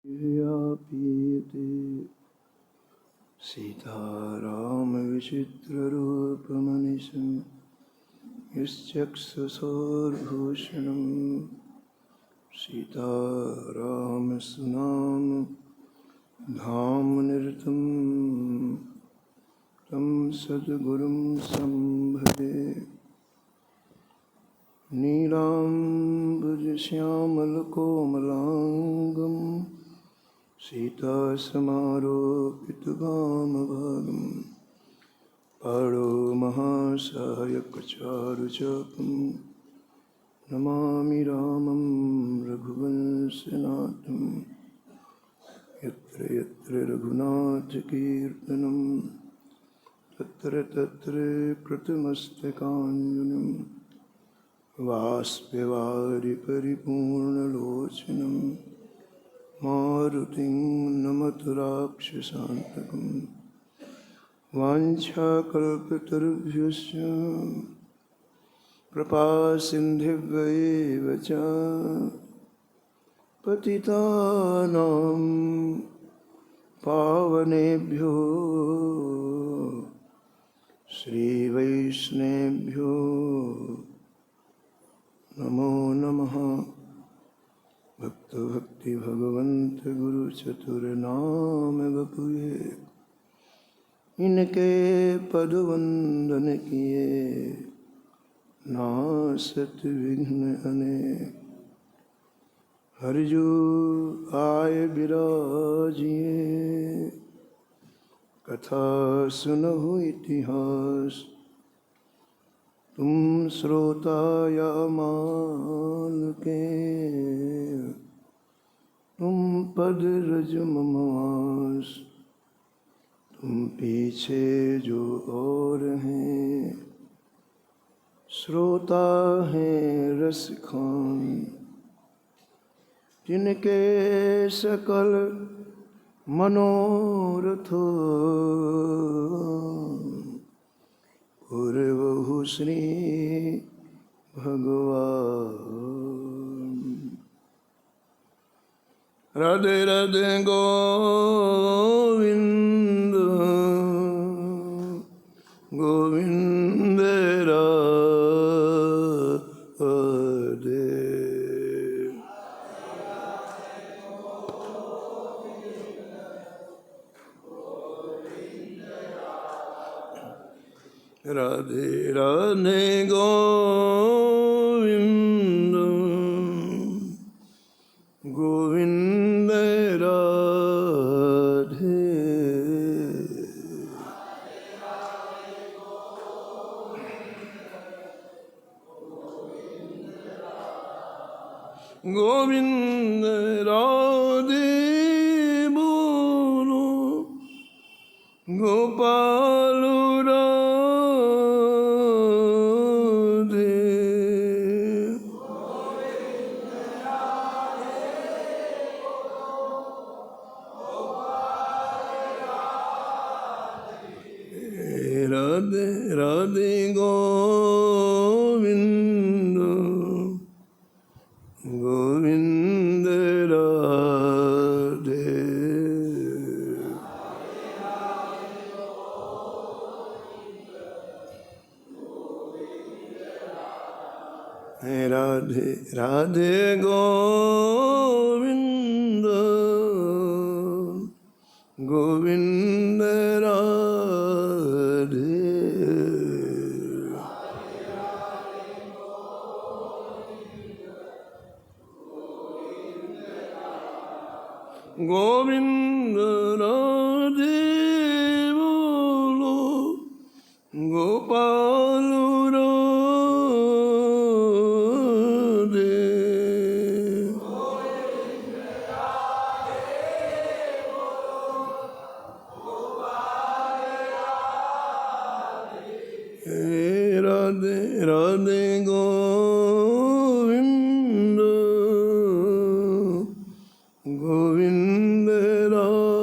पीते सीताराम विचित्ररूपमनिशं यश्चक्षुषोर्भूषणं सीताराम सुनाम धामनिरतं तं सद्गुरुं संभजे नीलाम्बुजश्यामलकोमलाङ्गं सीतासमारोपितवामभागं पाणो महासायकचारुचापं नमामि रामं रघुवंशनाथं यत्र यत्र रघुनाथकीर्तनं तत्र तत्र कृतमस्तकाञ्जलिं वाष्पवारि परिपूर्णलोचनं मारुतिं नमत राक्षसान्तकं वाञ्छाकल्पतरुभ्यश्च कृपासिन्धुभ्यैव च पतितानां पावनेभ्यो श्रीवैष्णवेभ्यो नमो नमः। भक्त भक्ति भगवंत गुरु चतुर्नाम बपुए इनके पद वंदन किए नासत विघ्न अनेक। हरिजू आय विराजिए कथा सुनहु इतिहास तुम श्रोता या मान के तुम पद रज ममवास तुम पीछे जो और हैं श्रोता हैं रस खान जिनके सकल मनोरथों पूर्वहु श्री भगवान। राधे राधे गोविंद गोविंद राधे। राधे राधे गोविंद गोविंद राधे। गोविंद राधे बोलो गोपाल राधे राधे गोविंद गोविंद राधे। राधे राधे गोविंद गोविंद राधे। गोविंद राधे बोलो गोपाल राधे। राधे राधे गोविंद गोविंद राधे।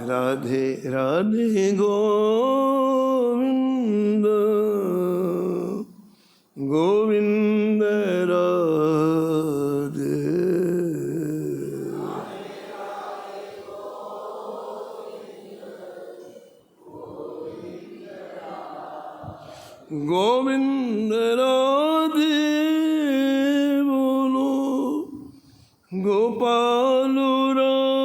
राधे राधे गोविंद गोविंद राधे बोलो, गोपाल राधे।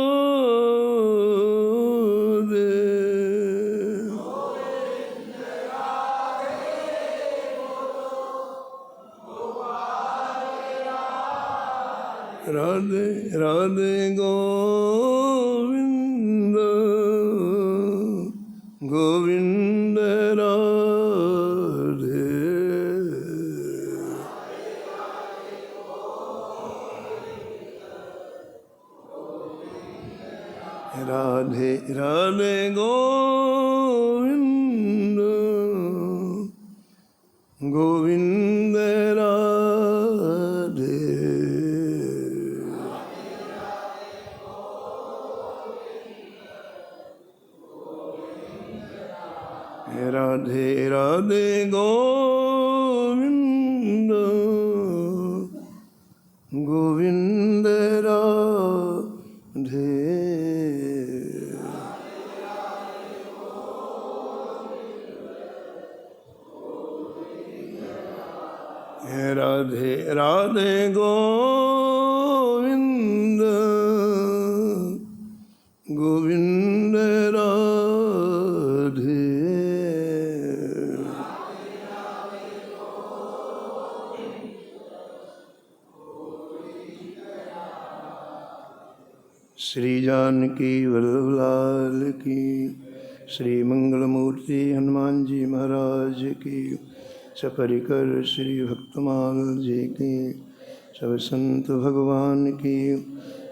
राधे राधे गोविंद, गोविंद राधे। राधे राधे गोविंद, गोविंद राधे। राधे राधे गोविंद, गोविंद राधे। राधे राधे गोविंद, गोविंद राधे। श्री जानकी वल्लभ लाल की, श्री मंगलमूर्ति हनुमान जी महाराज की, सपरिकर श्री भक्तमाल जी की, सब संत भगवान की,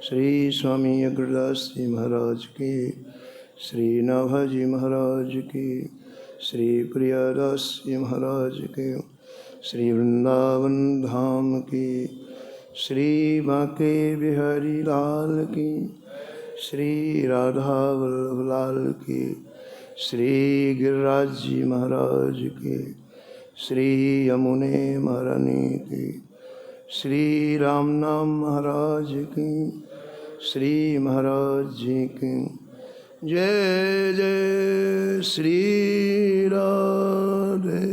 श्री स्वामी अग्रदास जी महाराज की, श्री नाभाजी महाराज की, श्री प्रियादास जी महाराज के, श्री वृंदावन धाम की, श्री बांके बिहारी लाल की, श्री राधा वल्लभ लाल की, श्री गिरिराज जी महाराज की, श्री यमुने महारानी की, श्री राम नाम महाराज की, श्री महाराज जी की। जय जय श्री राधे।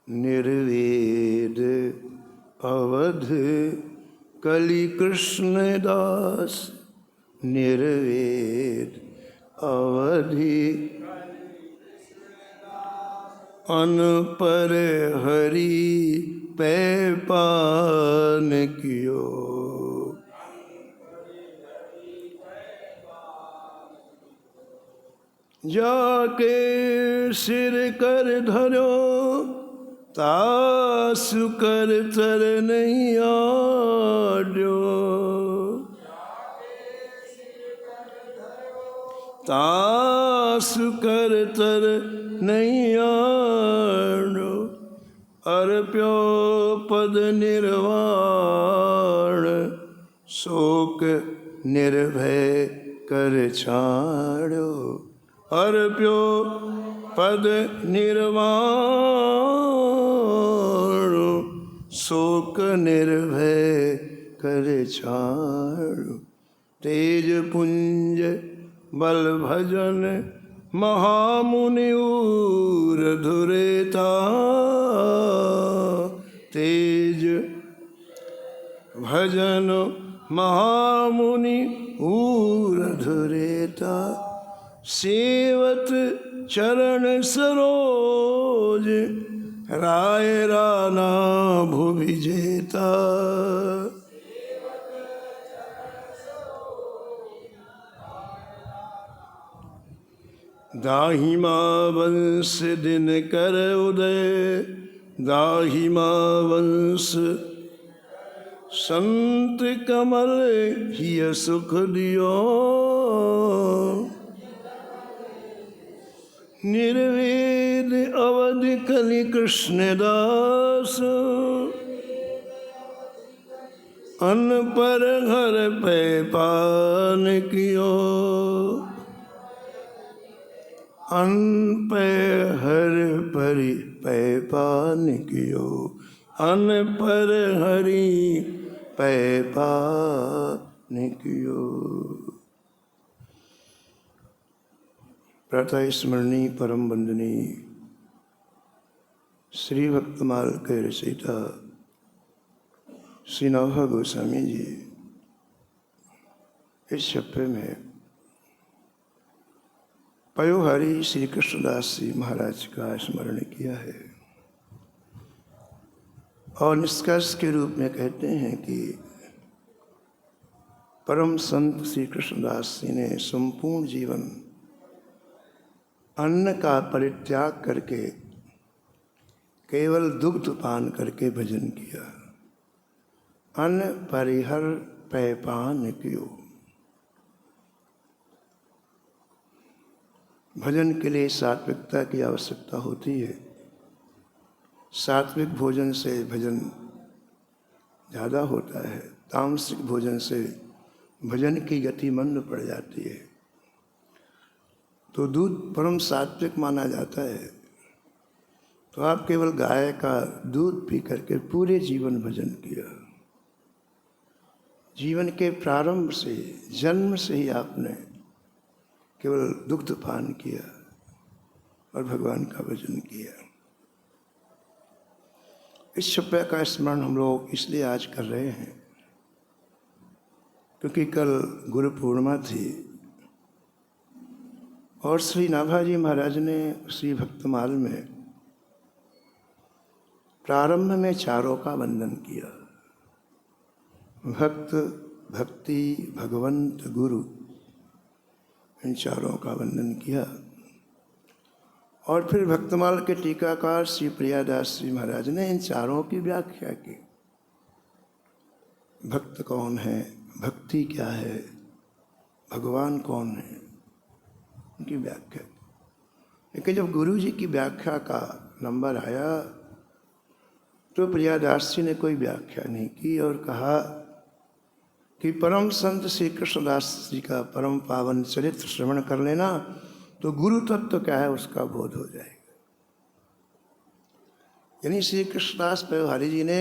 निर्वेद अवध कलि कृष्ण दास, निर्वेद अवधि अनपर हरि पै पान कियो। जाके सिर कर धरो तासु कर तर नहीं आड्यो। तासु कर तर नहीं आड्यो। अर्प्यो पद निर्वाण शोक निर्भय कर छाड़ो। अर्प्यो पद निर्वाण शोक निर्भय कर छाड़ो। तेज पुंज बल भजन महामुनि ऊर्ध्वरेता। तेज भजन महामुनि ऊर्ध्वरेता। सेवत चरण सरोज राय राना भुवि जेता। दाहिमा वंश दिन कर उदय। दाहिमा वंश संत कमल हिय सुख दियो। निर्वेद अवध कलि कृष्ण दास। अन्न पर घर पे पान कियो। अन पे हर परि पै पानिकियो, अन पर हरि पै पानिकियो। प्रातः स्मरणीय परम वंदनीय श्री भक्तमाल के रचयिता श्री नौहा गोस्वामी जी इस छप्पे में पयोहारी श्री कृष्णदास जी महाराज का स्मरण किया है और निष्कर्ष के रूप में कहते हैं कि परम संत श्री कृष्णदास जी ने संपूर्ण जीवन अन्न का परित्याग करके केवल दुग्ध पान करके भजन किया। अन्न परिहर पै पान कियो। भजन के लिए सात्विकता की आवश्यकता होती है। सात्विक भोजन से भजन ज़्यादा होता है, तामसिक भोजन से भजन की गति मंद पड़ जाती है। तो दूध परम सात्विक माना जाता है, तो आप केवल गाय का दूध पी करके पूरे जीवन भजन किया। जीवन के प्रारंभ से, जन्म से ही आपने केवल दुग्ध पान किया और भगवान का भजन किया। इस छप्पे का स्मरण हम लोग इसलिए आज कर रहे हैं क्योंकि कल गुरु पूर्णिमा थी और श्री नाभाजी महाराज ने श्री भक्तमाल में प्रारंभ में चारों का वंदन किया। भक्त, भक्ति, भगवंत, गुरु, इन चारों का वंदन किया और फिर भक्तमाल के टीकाकार श्री प्रियादास जी महाराज ने इन चारों की व्याख्या की। भक्त कौन है, भक्ति क्या है, भगवान कौन है, उनकी व्याख्या। लेकिन जब गुरु जी की व्याख्या का नंबर आया तो प्रियादास जी ने कोई व्याख्या नहीं की और कहा कि परम संत श्री कृष्णदास जी का परम पावन चरित्र श्रवण कर लेना तो गुरु तत्व क्या है उसका बोध हो जाएगा। यानी श्री कृष्णदास पयोहारी जी ने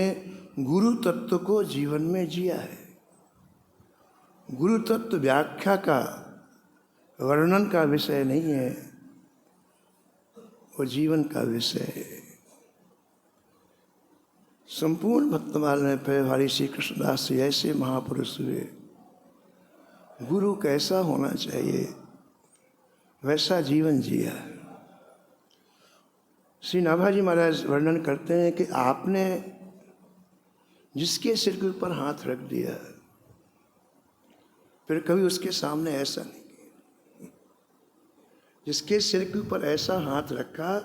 गुरु तत्व को जीवन में जिया है। गुरु तत्व व्याख्या का, वर्णन का विषय नहीं है, वो जीवन का विषय है। संपूर्ण भक्तमाल में पयोहारी श्री कृष्णदास जी ऐसे महापुरुष हुए। गुरु कैसा होना चाहिए वैसा जीवन जिया। श्री नाभाजी महाराज वर्णन करते हैं कि आपने जिसके सिर के ऊपर हाथ रख दिया फिर कभी उसके सामने ऐसा नहीं किया। जिसके सिर के ऊपर ऐसा हाथ रखा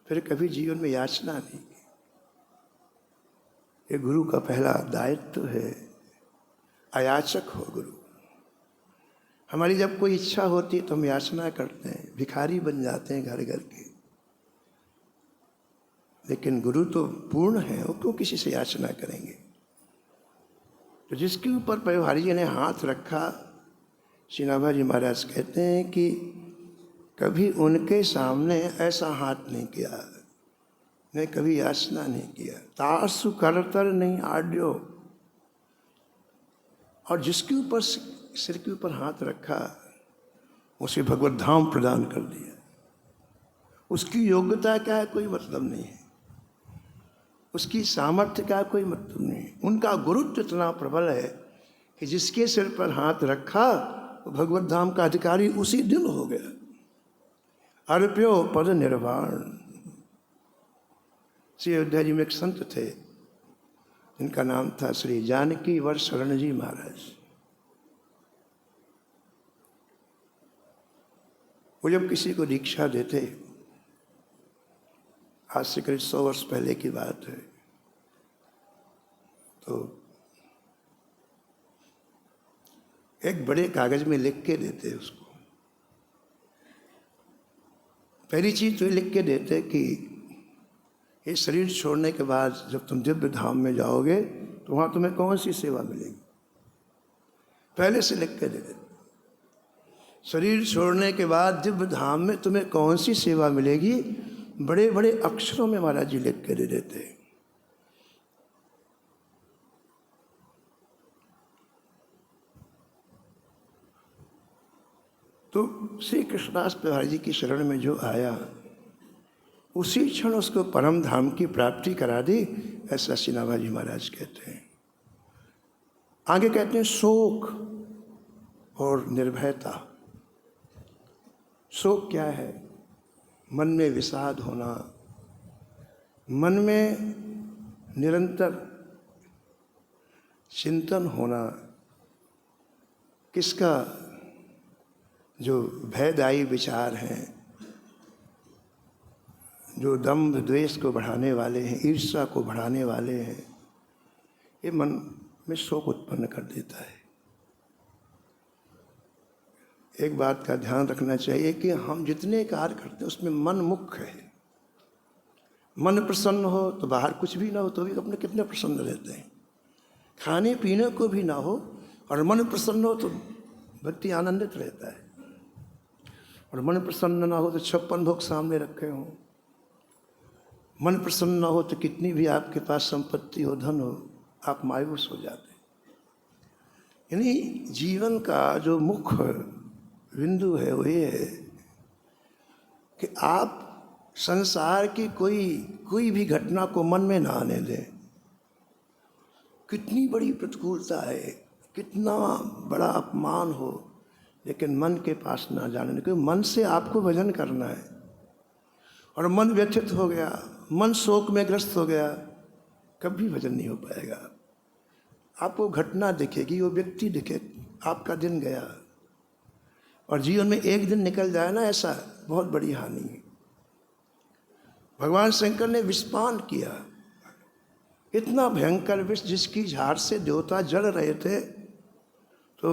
फिर कभी जीवन में याचना नहीं की। ये गुरु का पहला दायित्व है, अयाचक हो गुरु। हमारी जब कोई इच्छा होती है तो हम याचना करते हैं, भिखारी बन जाते हैं घर घर के। लेकिन गुरु तो पूर्ण है, वो क्यों किसी से याचना करेंगे। तो जिसके ऊपर पयोहारी जी ने हाथ रखा, श्री नाभाजी महाराज कहते हैं कि कभी उनके सामने ऐसा हाथ नहीं किया, ने कभी याचना नहीं किया। तासु करतर नहीं आड्यो। और जिसके ऊपर सिर के ऊपर हाथ रखा उसे भगवत धाम प्रदान कर दिया। उसकी योग्यता क्या है कोई मतलब नहीं है, उसकी सामर्थ्य का कोई मतलब नहीं। उनका गुरुत्व इतना प्रबल है कि जिसके सिर पर हाथ रखा वो भगवत धाम का अधिकारी उसी दिन हो गया। अर्प्यो पद निर्वाण। श्री अयोध्या जी में एक संत थे जिनका नाम था श्री जानकी वर शरण जी महाराज। वो जब किसी को दीक्षा देते, आज से करीब 100 वर्ष पहले की बात है, तो एक बड़े कागज में लिख के देते उसको। पहली चीज तो लिख के देते कि ये शरीर छोड़ने के बाद जब तुम दिव्य धाम में जाओगे तो वहाँ तुम्हें कौन सी सेवा मिलेगी, पहले से लिख के दे देते। शरीर छोड़ने के बाद दिव्य धाम में तुम्हें कौन सी सेवा मिलेगी, बड़े बड़े अक्षरों में महाराज जी लिख कर दे देते हैं। तो श्री कृष्णदास प्रभु जी की शरण में जो आया उसी क्षण उसको परम धाम की प्राप्ति करा दी, ऐसा श्री नाभाजी महाराज कहते हैं। आगे कहते हैं शोक और निर्भयता। शोक क्या है? मन में विषाद होना, मन में निरंतर चिंतन होना, किसका? जो भयदायी विचार हैं, जो दंभ द्वेष को बढ़ाने वाले हैं, ईर्ष्या को बढ़ाने वाले हैं, ये मन में शोक उत्पन्न कर देता है। एक बात का ध्यान रखना चाहिए कि हम जितने कार्य करते हैं उसमें मन मुख्य है। मन प्रसन्न हो तो बाहर कुछ भी ना हो तो भी अपने कितने प्रसन्न रहते हैं। खाने पीने को भी ना हो और मन प्रसन्न हो तो व्यक्ति आनंदित रहता है, और मन प्रसन्न ना हो तो 56 भोग सामने रखे हों। मन प्रसन्न ना हो तो कितनी भी आपके पास संपत्ति हो, धन हो, आप मायूस हो जाते हैं। यानी जीवन का जो मुख्य बिंदु है वो ये है कि आप संसार की कोई भी घटना को मन में ना आने दें। कितनी बड़ी प्रतिकूलता है, कितना बड़ा अपमान हो, लेकिन मन के पास ना जाने दें, क्योंकि मन से आपको भजन करना है। और मन व्यथित हो गया, मन शोक में ग्रस्त हो गया, कभी भजन नहीं हो पाएगा। आपको घटना दिखेगी, वो व्यक्ति दिखे, आपका दिन गया। और जीवन में एक दिन निकल जाए ना, ऐसा बहुत बड़ी हानि है। भगवान शंकर ने विषपान किया, इतना भयंकर विष जिसकी झाड़ से देवता जल रहे थे। तो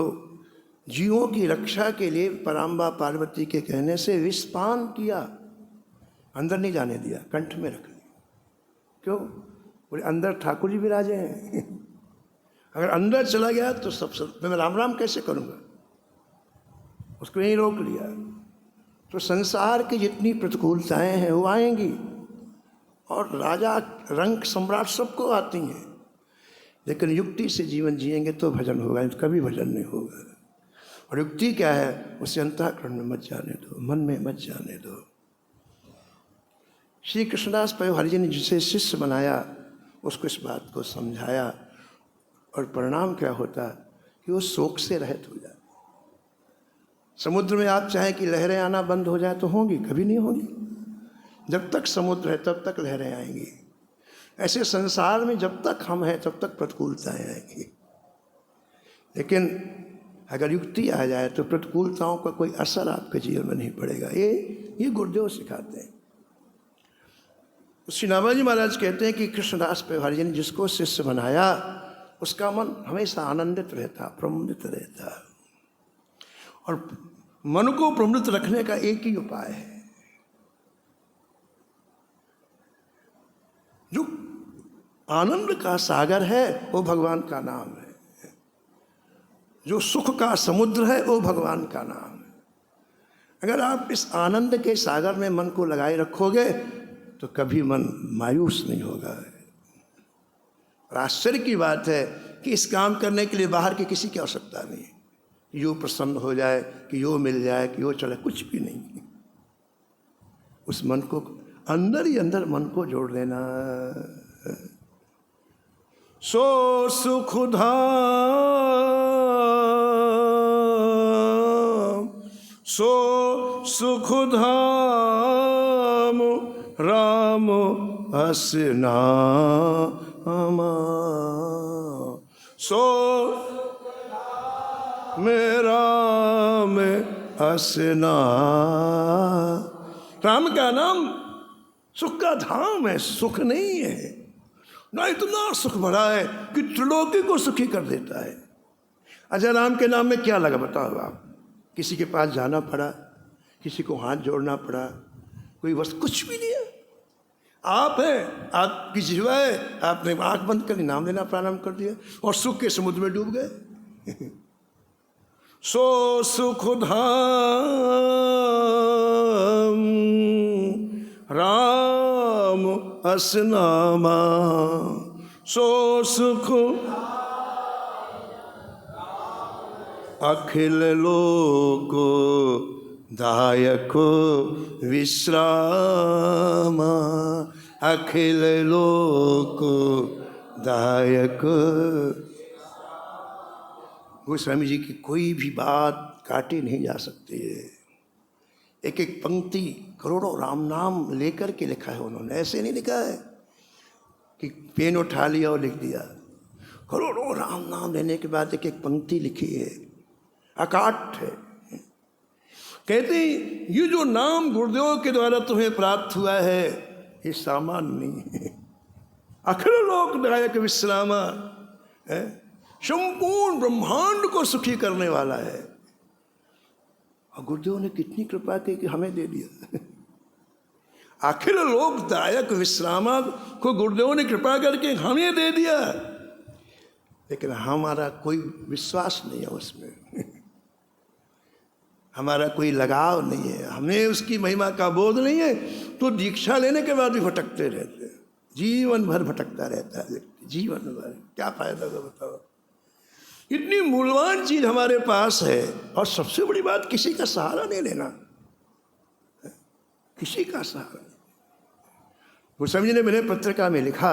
जीवों की रक्षा के लिए पराम्बा पार्वती के कहने से विषपान किया, अंदर नहीं जाने दिया, कंठ में रख लिया। क्यों? बोले अंदर ठाकुर जी विराजे हैं। अगर अंदर चला गया तो सब मैं राम राम कैसे करूँगा? उसको यहीं रोक लिया। तो संसार की जितनी प्रतिकूलताएं हैं वो आएंगी, और राजा रंक सम्राट सबको आती हैं, लेकिन युक्ति से जीवन जिएंगे तो भजन होगा, तो कभी भजन नहीं होगा। और युक्ति क्या है? उसे अंतःकरण में मत जाने दो, मन में मत जाने दो। श्री कृष्णदास प्रभु जी ने जिसे शिष्य बनाया उसको इस बात को समझाया, और परिणाम क्या होता कि वो शोक से रहित हो जाए। समुद्र में आप चाहें कि लहरें आना बंद हो जाए तो होंगी? कभी नहीं होगी। जब तक समुद्र है तब तक लहरें आएंगी। ऐसे संसार में जब तक हम हैं तब तक प्रतिकूलताएं आएंगी, लेकिन अगर युक्ति आ जाए तो प्रतिकूलताओं का कोई असर आपके जीवन में नहीं पड़ेगा। ये गुरुदेव सिखाते हैं। श्री नाभाजी महाराज कहते हैं कि कृष्णदास प्रभु जी ने जिसको शिष्य बनाया उसका मन हमेशा आनंदित रहता, प्रमुदित रहता। और मन को प्रमुदित रखने का एक ही उपाय है, जो आनंद का सागर है वो भगवान का नाम है, जो सुख का समुद्र है वो भगवान का नाम है। अगर आप इस आनंद के सागर में मन को लगाए रखोगे तो कभी मन मायूस नहीं होगा। और आश्चर्य की बात है कि इस काम करने के लिए बाहर की किसी की आवश्यकता नहीं है, यो प्रसन्न हो जाए, कि यो मिल जाए, कि यो चले, कुछ भी नहीं। उस मन को अंदर ही अंदर मन को जोड़ लेना। सो सुख धाम, सो सुख धाम राम अस नाम, सो मेरा में असना। राम का नाम सुख का धाम है, सुख नहीं है ना। इतना सुख भरा है कि त्रिलोकी को सुखी कर देता है। अच्छा, राम के नाम में क्या लगा बताओ आप? किसी के पास जाना पड़ा, किसी को हाथ जोड़ना पड़ा, कोई वस्तु कुछ भी नहीं है। आप हैं, आपकी जिह्वा है, आपने आंख बंद कर नाम लेना प्रारंभ कर दिया और सुख के समुद्र में डूब गए। सो सुख धाम, राम अस नामा। सो सुख अखिल लोक दायक विश्राम, अखिल लोक दायक। गोस्वामी जी की कोई भी बात काटी नहीं जा सकती है। एक एक पंक्ति करोड़ों राम नाम लेकर के लिखा है उन्होंने। ऐसे नहीं लिखा है कि पेन उठा लिया और लिख दिया। करोड़ों राम नाम लेने के बाद एक एक पंक्ति लिखी है, अकाट है। कहते ये जो नाम गुरुदेव के द्वारा तुम्हें प्राप्त हुआ है ये सामान्य नहीं है। अखिल लोकदायक विश्रामा है, संपूर्ण ब्रह्मांड को सुखी करने वाला है। और गुरुदेव ने कितनी कृपा की कि हमें दे दिया। अखिल लोकदायक विश्रामा को गुरुदेव ने कृपा करके हमें दे दिया, लेकिन हमारा कोई विश्वास नहीं है उसमें। हमारा कोई लगाव नहीं है, हमें उसकी महिमा का बोध नहीं है, तो दीक्षा लेने के बाद भी भटकते रहते हैं। जीवन भर भटकता रहता है, जीवन भर। क्या फायदा होगा बताओ। इतनी मूल्यवान चीज हमारे पास है, और सबसे बड़ी बात किसी का सहारा नहीं लेना, किसी का सहारा। गोस्वामी जी ने मेरे पत्रिका में लिखा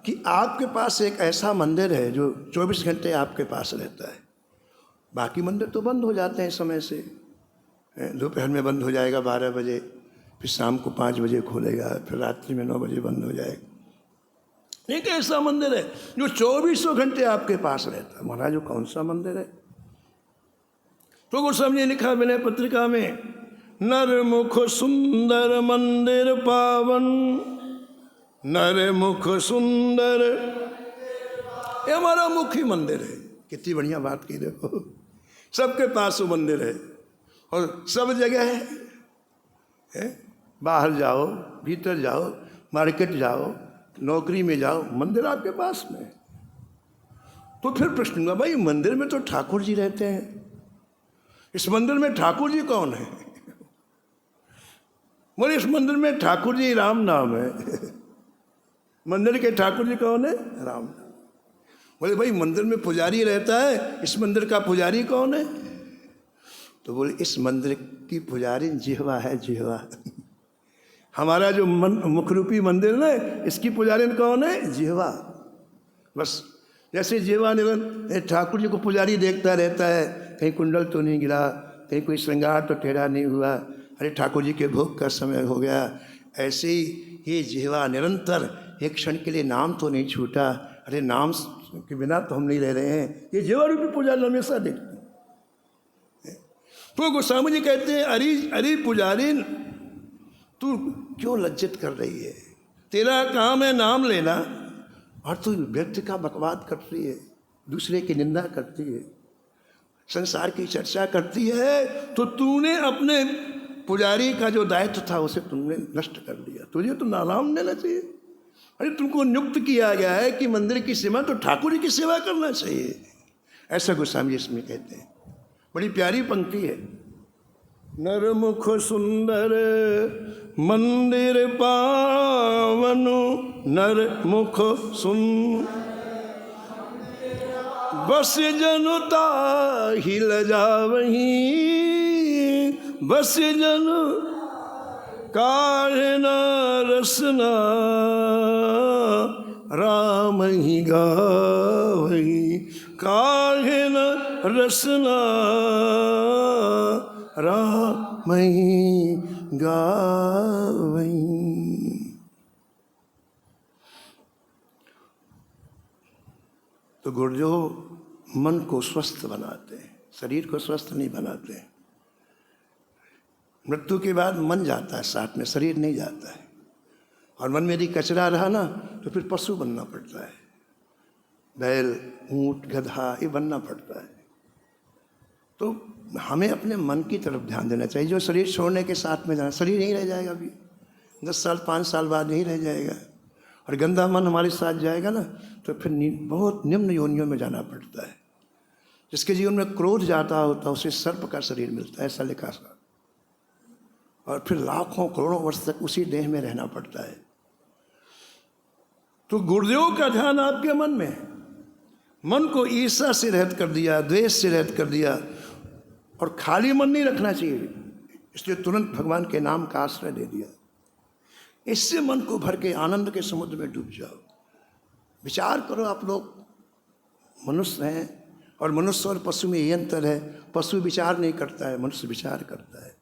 कि आपके पास एक ऐसा मंदिर है जो 24 घंटे आपके पास रहता है। बाकी मंदिर तो बंद हो जाते हैं समय से, दोपहर में बंद हो जाएगा 12 बजे, फिर शाम को 5 बजे खोलेगा, फिर रात्रि में 9 बजे बंद हो जाएगा। एक ऐसा मंदिर है जो 24 घंटे आपके पास रहता है। महाराज वो कौन सा मंदिर है? तो गोस्वामी ने लिखा मैंने पत्रिका में, नर मुख सुंदर मंदिर पावन, नर मुख सुंदर। ये हमारा मुख्य मंदिर है। कितनी बढ़िया बात की देखो, सबके पास वो मंदिर है और सब जगह है। बाहर जाओ, भीतर जाओ, मार्केट जाओ, नौकरी में जाओ, मंदिर आपके पास में। तो फिर प्रश्न हुआ, भाई मंदिर में तो ठाकुर जी रहते हैं, इस मंदिर में ठाकुर जी कौन है? बोले इस मंदिर में ठाकुर जी राम नाम है। मंदिर के ठाकुर जी कौन है? राम नाम। बोले भाई मंदिर में पुजारी रहता है, इस मंदिर का पुजारी कौन है? तो बोले इस मंदिर की पुजारी जिह्वा है, जिह्वा। हमारा जो मुख रूपी मंदिर ना, इसकी पुजारी कौन है? जिह्वा। बस जैसे जिह्वा निरंतर ठाकुर जी को पुजारी देखता रहता है, कहीं कुंडल तो नहीं गिरा, कहीं कोई श्रृंगार तो टेढ़ा नहीं हुआ, अरे ठाकुर जी के भोग का समय हो गया। ऐसे ही ये जिह्वा निरंतर एक क्षण के लिए नाम तो नहीं छूटा, अरे नाम के बिना तो हम नहीं रह रहे हैं। ये जिह्वा रूपी पुजारी हमेशा देखते हैं। तो गोस्वामी जी कहते हैं, अरे पुजारी तू क्यों लज्जित कर रही है? तेरा काम है नाम लेना, और तू व्यक्ति का बकवाद कर रही है, दूसरे की निंदा करती है, संसार की चर्चा करती है। तो तूने अपने पुजारी का जो दायित्व था उसे तुमने नष्ट कर दिया। तुझे तो नाम लेना चाहिए। अरे तुमको नियुक्त किया गया है कि मंदिर की सेवा तो ठाकुर जी की सेवा करना चाहिए। ऐसा गोस्वामी जी इसमें कहते हैं। बड़ी प्यारी पंक्ति है, नर मुख सुंदर मंदिर पावन, नर मुख सुंदर बस जनुता हिल जावही, बस जन काहे न रसना राम ही गावही, काहे न रसना राम ही गावही। तो गुरुदेव मन को स्वस्थ बनाते हैं, शरीर को स्वस्थ नहीं बनाते। मृत्यु के बाद मन जाता है साथ में, शरीर नहीं जाता है। और मन में यदि कचरा रहा ना तो फिर पशु बनना पड़ता है, बैल, ऊंट, गधा ये बनना पड़ता है। तो हमें अपने मन की तरफ ध्यान देना चाहिए। जो शरीर छोड़ने के साथ में जाना, शरीर नहीं रह जाएगा, अभी 10 साल 5 साल बाद नहीं रह जाएगा। और गंदा मन हमारे साथ जाएगा ना तो फिर बहुत निम्न योनियों में जाना पड़ता है। जिसके जीवन में क्रोध जाता होता उसे सर्प का शरीर मिलता है, ऐसा लिखा था। और फिर लाखों करोड़ों वर्ष तक उसी देह में रहना पड़ता है। तो गुरुदेव का ध्यान आपके मन में है। मन को ईर्ष्या से रहित कर दिया, द्वेष से रहित कर दिया, और खाली मन नहीं रखना चाहिए, इसलिए तुरंत भगवान के नाम का आश्रय दे दिया। इससे मन को भर के आनंद के समुद्र में डूब जाओ। विचार करो, आप लोग मनुष्य हैं, और मनुष्य और पशु में ये अंतर है, पशु विचार नहीं करता है, मनुष्य विचार करता है।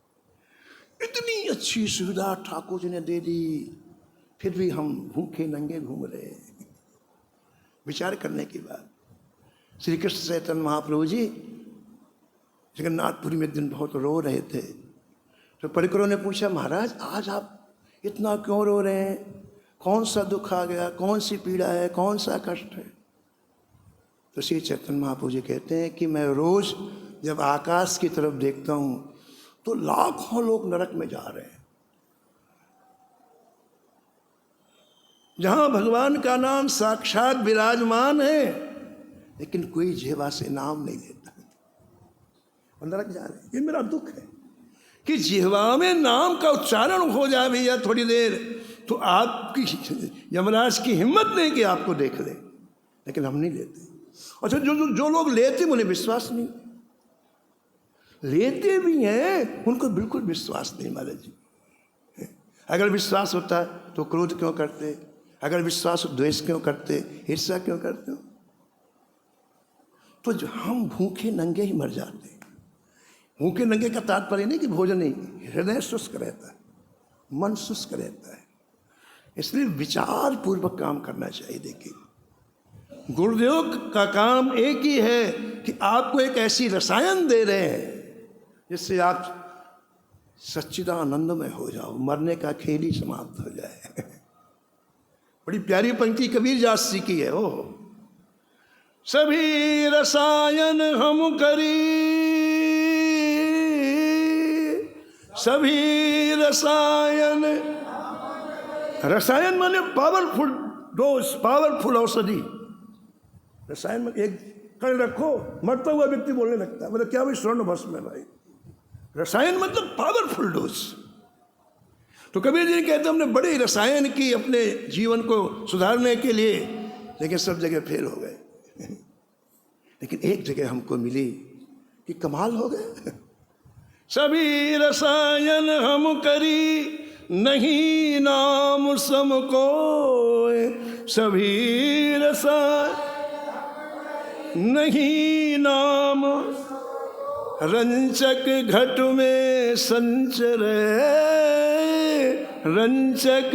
इतनी अच्छी सुविधा ठाकुर जी ने दे दी, फिर भी हम भूखे नंगे घूम रहे हैं। विचार करने की बात। श्री कृष्ण चैतन्य महाप्रभु जी जगन्नाथपुरी में दिन बहुत रो रहे थे, तो परिकरों ने पूछा, महाराज आज आप इतना क्यों रो रहे हैं? कौन सा दुख आ गया, कौन सी पीड़ा है, कौन सा कष्ट है? तो श्री चैतन्य महाप्रभु जी कहते हैं कि मैं रोज जब आकाश की तरफ देखता हूँ तो लाखों लोग नरक में जा रहे हैं। जहां भगवान का नाम साक्षात विराजमान है, लेकिन कोई जिह्वा से नाम नहीं लेता, और नरक जा रहे हैं। ये मेरा दुख है कि जिह्वा में नाम का उच्चारण हो जाए भैया थोड़ी देर, तो आपकी यमराज की हिम्मत नहीं कि आपको देख ले, लेकिन हम नहीं लेते। अच्छा, जो लोग लेते उन्हें विश्वास नहीं, लेते भी हैं उनको बिल्कुल विश्वास नहीं। महाराज जी, अगर विश्वास होता तो क्रोध क्यों करते? अगर विश्वास हो द्वेष क्यों करते? ईर्ष्या क्यों करते हो? तो जो हम भूखे नंगे ही मर जाते। भूखे नंगे का तात्पर्य नहीं कि भोजन नहीं, हृदय शुष्क रहता है, मन शुष्क रहता है। इसलिए विचार पूर्वक काम करना चाहिए। देखिए, गुरुदेव का काम एक ही है कि आपको एक ऐसी रसायन दे रहे हैं जिससे आप सच्चिदानंद में हो जाओ, मरने का खेल ही समाप्त हो जाए। बड़ी प्यारी पंक्ति कबीर दास जी की है। ओ सभी रसायन हम करी, सभी रसायन, रसायन माने पावरफुल डोज, पावरफुल औषधि। रसायन में एक कण रखो, मरता हुआ व्यक्ति बोलने लगता है, मतलब क्या भाई स्वर्ण भस्म है भाई। रसायन मतलब पावरफुल डोज। तो कबीर जी कहते हमने बड़े रसायन की अपने जीवन को सुधारने के लिए, लेकिन सब जगह फेल हो गए। लेकिन एक जगह हमको मिली कि कमाल हो गए। सभी रसायन हम करी, नहीं नाम समको, सभी रसायन नहीं नाम, रंचक घट में संचरे, रंचक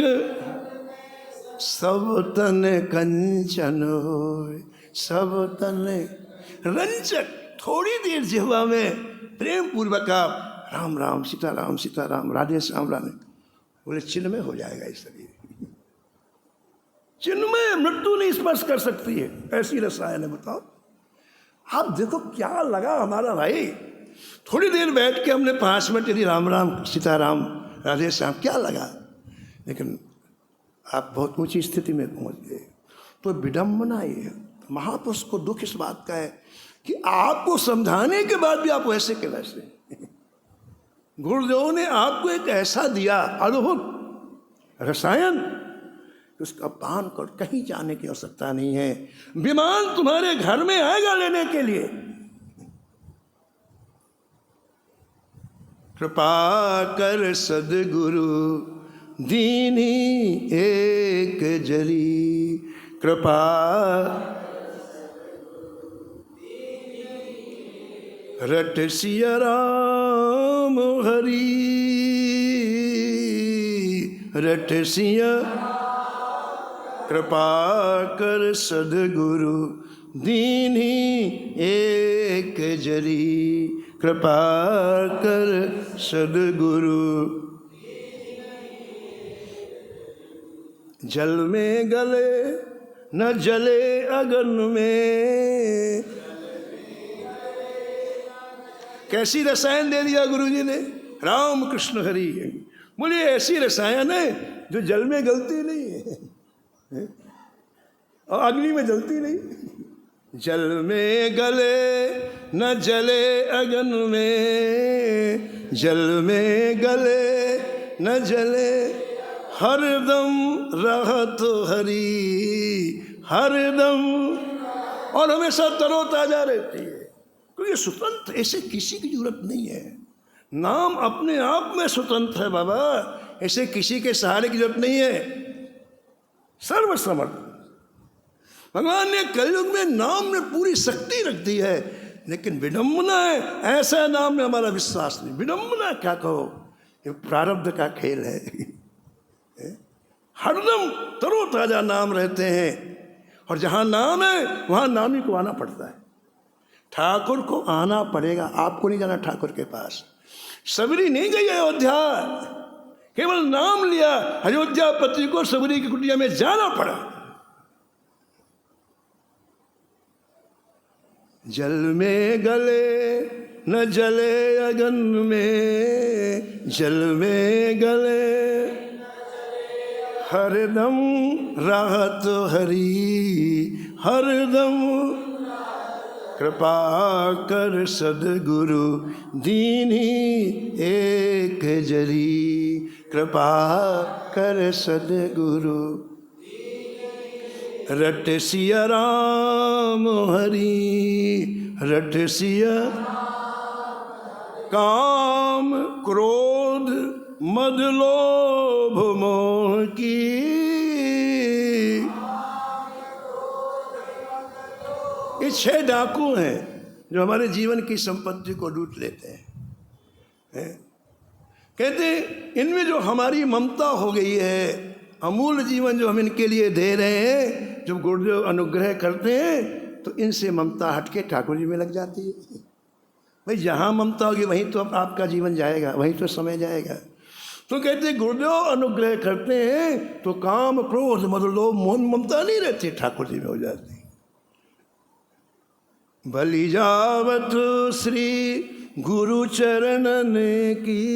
सब तन कंचन होय, सब तन रंचक। थोड़ी देर जिह्वा में प्रेम पूर्वक आप राम राम सीताराम सीताराम राधे श्याम राधे बोले, चिन्मय हो जाएगा इस शरीर। चिन्मय, मृत्यु नहीं स्पर्श कर सकती है, ऐसी रसायन है। बताओ आप देखो क्या लगा हमारा भाई। थोड़ी देर बैठ के हमने 5 मिनट यदि राम राम सीताराम राधे श्याम, क्या लगा, लेकिन आप बहुत ऊंची स्थिति में पहुंच गए। तो विडम्बना ये है। महापुरुष को दुख इस बात का है कि आपको समझाने के बाद भी आप वैसे के वैसे। गुरुदेव ने आपको एक ऐसा दिया अद्भुत रसायन, उसका पान कर कहीं जाने की आवश्यकता नहीं है। विमान तुम्हारे घर में आएगा लेने के लिए। कृपा कर सद्गुरु दीनी एक जरी, कृपा रट सिया राम हरि, रट सिया, कृपा कर सद्गुरु दीनी एक जरी, कृपा कर सद्गुरु। जल में गले न जले अगन में, कैसी रसायन दे दिया गुरु जी ने। राम कृष्ण हरि बोले, ऐसी रसायन है जो जल में गलती नहीं है और अग्नि में जलती नहीं। जल में गले न जले अगन में, जल में गले न जले, हरदम रहत हरी, हरदम, और हमेशा तरोताजा रहती है। क्योंकि स्वतंत्र ऐसे किसी की जरूरत नहीं है। नाम अपने आप में स्वतंत्र है बाबा, ऐसे किसी के सहारे की जरूरत नहीं है। सर्वसमर्थ भगवान ने कलयुग में नाम में पूरी शक्ति रख दी है, लेकिन विडम्बना है ऐसा नाम में हमारा विश्वास नहीं। विडम्बना क्या कहो, ये प्रारब्ध का खेल है। हरदम तरोताजा नाम रहते हैं, और जहाँ नाम है वहाँ नामी को आना पड़ता है। ठाकुर को आना पड़ेगा, आपको नहीं जाना ठाकुर के पास। सबरी नहीं गई अयोध्या, केवल नाम लिया, अयोध्यापति को सबरी की कुटिया में जाना पड़ा। जल में गले न जले अगन में, जल में गले, हरदम राहत हरी, हरदम कृपा कर सद्गुरु दीनी एक जरी, कृपा कर सद्गुरु, रट सिया राम हरि, रट सिया, काम क्रोध मद लोभ मोह की, ये 6 डाकू हैं जो हमारे जीवन की संपत्ति को लूट लेते हैं। कहते हैं इनमें जो हमारी ममता हो गई है, अमूल्य जीवन जो हम इनके लिए दे रहे हैं, जब गुरुदेव अनुग्रह करते हैं तो इनसे ममता हटके ठाकुर जी में लग जाती है। भाई जहाँ ममता होगी वहीं तो अब आपका जीवन जाएगा, वहीं तो समय जाएगा। तो कहते हैं गुरुदेव अनुग्रह करते हैं तो काम क्रोध मद लोभ मोह ममता नहीं रहती, ठाकुर जी में हो जाती। बलि जावत श्री गुरु चरणन की,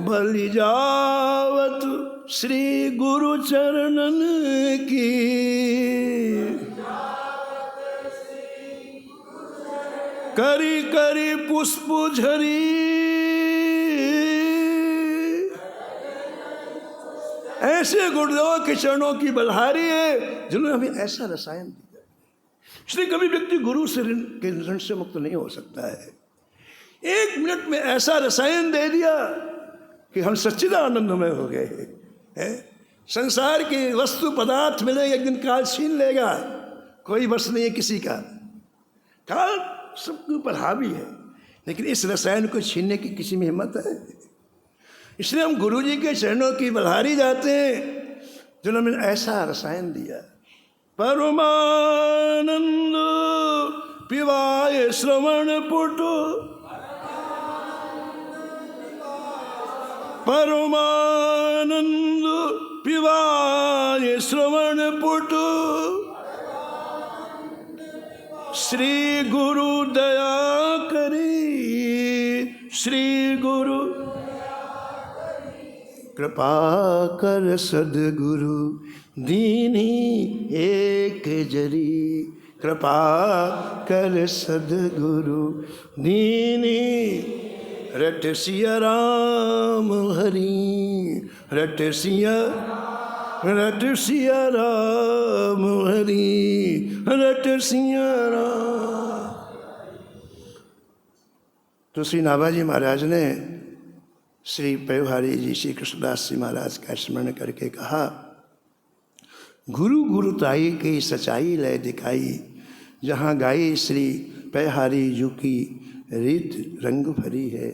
बलि जावत श्री गुरु चरणन की, करी करी पुष्प झरी, ऐसे गुरुदेव के चरणों की बलहारी है जिन्होंने हमें ऐसा रसायन दिया। इसलिए कभी व्यक्ति गुरु से के ऋण से मुक्त नहीं हो सकता है। 1 मिनट में ऐसा रसायन दे दिया कि हम सच्चिदानंदमय हो गए हैं। संसार की वस्तु पदार्थ मिले, एक दिन काल छीन लेगा, कोई बस नहीं है किसी का, काल सबके ऊपर हावी है, लेकिन इस रसायन को छीनने की किसी में हिम्मत है? इसलिए हम गुरु जी के चरणों की बलहारी जाते हैं जिन्होंने ऐसा रसायन दिया। परमानंद पिवाय श्रवण पुट, परमानंद पिवाय श्रवण पुट, श्री गुरु दया करी, श्री गुरु कृपा कर सद्गुरु दीनी एक जरी, कृपा कर सद्गुरु दीनी, रट सिया राम हरि, रट सिया, रट सिया राम हरि, रट सिया राम। तो श्री नाभाजी महाराज ने श्री पयोहारी जी श्री कृष्णदास जी महाराज का स्मरण करके कहा, गुरु गुरुताई की सच्चाई लय दिखाई, जहाँ गाई श्री पयोहारी जी की रीत रंग भरी है।